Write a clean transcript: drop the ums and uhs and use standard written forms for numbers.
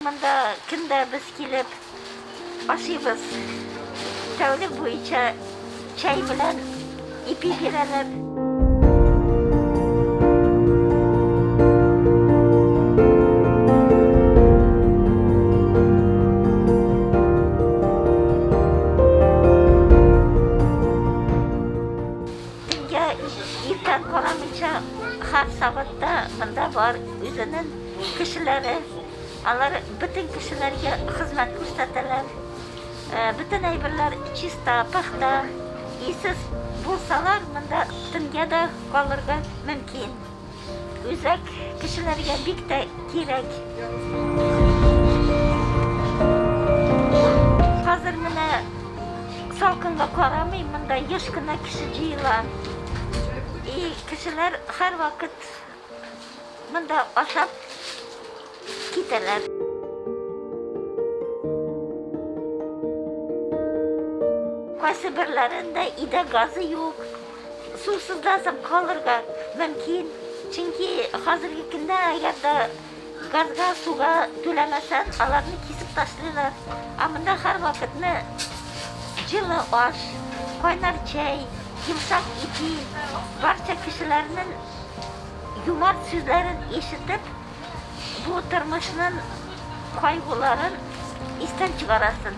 Монда көндә без килеп ашыйбыз. Тәүлек буенча чәй белән ипи бирәләр. Көнгә иртән карамыйча һәр сәгатьтә монда бар үзенең кешеләре. Алар бөтен кешеләргә хезмәт күрсәтәләр. Бөтен әйберләр чиста, пөхтә, исез булсалар, монда төнгә дә калырга мөмкин. Үзәк кешеләргә бик тә кирәк. Хәзер менә салкынга карамый, монда еш кына кеше җыела. И кешеләр һәр вакыт монда ашап китәләр. Кайсы берләрендә идә газы юк, сусыз да калырга мөмкин. Чөнки хәзерге көндә әгәр дә газга, суга түләмәсәң, аларны кисеп ташлыйлар. Ә монда һәр вакытны җылы аш, кайнар чәй, йомшак ипи, барча кешеләрнең юмарт сүзләрен ишетеп, бу тормышның кайгыларын истән чыгарасын.